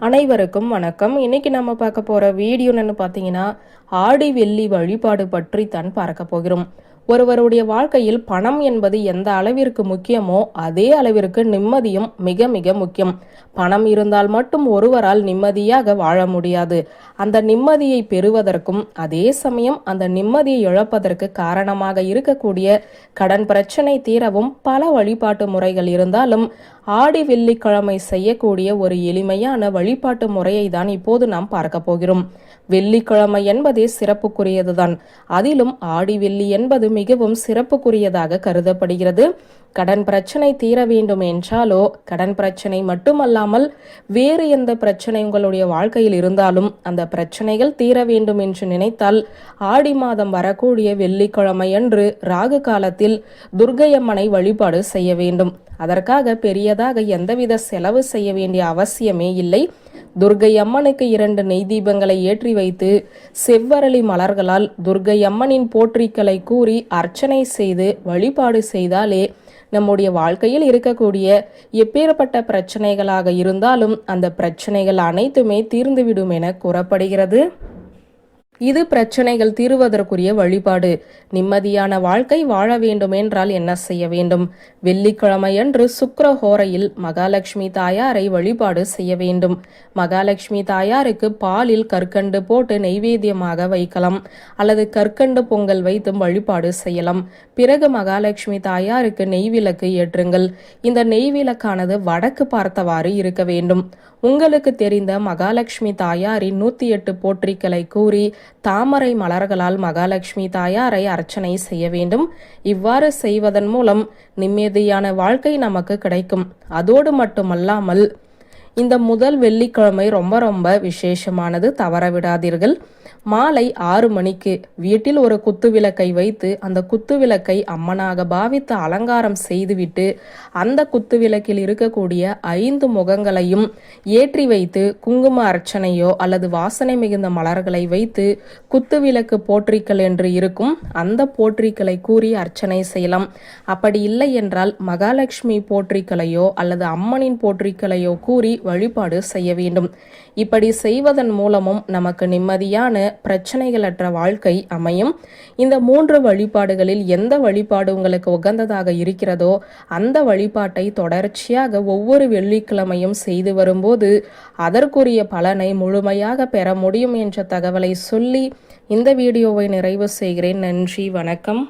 அனைவருக்கும் வணக்கம். இன்னைக்கு நம்ம பார்க்க போற வீடியோன்னு பார்த்தீங்கன்னா, ஆடி வெள்ளி வழிபாடு பற்றி தான் பார்க்க போகிறோம். ஒருவருடைய வாழ்க்கையில் பணம் என்பது எந்த அளவிற்கு முக்கியமோ அதே அளவிற்கு நிம்மதியும் மிக மிக முக்கியம். பணம் இருந்தால் மட்டும் ஒருவரால் நிம்மதியாக வாழ முடியாது. அந்த நிம்மதியை பெறுவதற்கும் அதே சமயம் அந்த நிம்மதியை இழப்பதற்கு காரணமாக இருக்கக்கூடிய கடன் பிரச்சனை தீரவும் பல வழிபாட்டு முறைகள் இருந்தாலும் ஆடி வெள்ளிக்கிழமை செய்யக்கூடிய ஒரு எளிமையான வழிபாட்டு முறையை தான் இப்போது நாம் பார்க்க போகிறோம். வெள்ளிக்கிழமை என்பதே சிறப்புக்குரியதுதான். அதிலும் ஆடி வெள்ளி என்பது மிகவும் சிறப்புக்குரியதாக கருதப்படுகிறது. கடன் பிரச்சனை தீர வேண்டும் என்றாலோ, கடன் பிரச்சனை மட்டுமல்லாமல் வேறு எந்த பிரச்சனை உங்களுடைய வாழ்க்கையில் இருந்தாலும் அந்த பிரச்சனைகள் தீர வேண்டும் என்று நினைத்தால் ஆடி மாதம் வரக்கூடிய வெள்ளிக்கிழமை அன்று ராகு காலத்தில் துர்க்கையம்மனை வழிபாடு செய்ய வேண்டும். அதற்காக பெரியதாக எந்தவித செலவு செய்ய வேண்டிய அவசியமே இல்லை. துர்க்கை அம்மனுக்கு 2 நெய் தீபங்களை ஏற்றி வைத்து செவ்வரளி மலர்களால் துர்க்கை அம்மனின் போற்றிக்களை கூறி அர்ச்சனை செய்து வழிபாடு செய்தாலே நம்முடைய வாழ்க்கையில் இருக்கக்கூடிய எப்பேற்பட்ட பிரச்சனைகளாக இருந்தாலும் அந்த பிரச்சனைகள் அனைத்துமே தீர்ந்துவிடும் என கூறப்படுகிறது. இது பிரச்சனைகள் தீருவதற்குரிய வழிபாடு. நிம்மதியான வாழ்க்கை வாழ வேண்டும் என்றால் என்ன செய்ய வேண்டும்? வெள்ளிக்கிழமையன்று சுக்கிரஹோரையில் மகாலட்சுமி தாயாரை வழிபாடு செய்ய வேண்டும். மகாலட்சுமி தாயாருக்கு பாலில் கற்கண்டு போட்டு நெய்வேத்தியமாக வைக்கலாம், அல்லது கற்கண்டு பொங்கல் வைத்தும் வழிபாடு செய்யலாம். பிறகு மகாலட்சுமி தாயாருக்கு நெய்விளக்கு ஏற்றுங்கள். இந்த நெய்விளக்கானது வடக்கு பார்த்தவாறு இருக்க வேண்டும். உங்களுக்கு தெரிந்த மகாலட்சுமி தாயாரின் 108 போற்றிக்களை கூறி தாமரை மலர்களால் மகாலட்சுமி தாயாரை அர்ச்சனை செய்ய வேண்டும். இவ்வாறு செய்வதன் மூலம் நிம்மதியான வாழ்க்கை நமக்கு கிடைக்கும். அதோடு மட்டுமல்லாமல் இந்த முதல் வெள்ளிக்கிழமை ரொம்ப ரொம்ப விசேஷமானது, தவறவிடாதீர்கள். மாலை 6 மணிக்கு வீட்டில் ஒரு குத்து விளக்கை வைத்து அந்த குத்து விளக்கை அம்மனாக பாவித்து அலங்காரம் செய்துவிட்டு அந்த குத்து விளக்கில் இருக்கக்கூடிய 5 முகங்களையும் ஏற்றி வைத்து குங்கும அர்ச்சனையோ அல்லது வாசனை மிகுந்த மலர்களை வைத்து குத்து விளக்கு போற்றிக்கள் என்று இருக்கும் அந்த போற்றிக்களை கூறி அர்ச்சனை செய்யலாம். அப்படி இல்லை என்றால் மகாலட்சுமி போற்றிக்களையோ அல்லது அம்மனின் போற்றிக்களையோ கூறி வழிபாடு செய்ய வேண்டும். இப்படி செய்வதன் மூலமும் நமக்கு நிம்மதியான பிரச்சனைகளற்ற வாழ்க்கை அமையும். இந்த 3 வழிபாடுகளில் எந்த வழிபாடு உங்களுக்கு உகந்ததாக இருக்கிறதோ அந்த வழிபாட்டை தொடர்ச்சியாக ஒவ்வொரு வெள்ளிக்கிழமையும் செய்து வரும்போது அதற்குரிய பலனை முழுமையாக பெற முடியும் என்ற தகவலை சொல்லி இந்த வீடியோவை நிறைவு செய்கிறேன். நன்றி, வணக்கம்.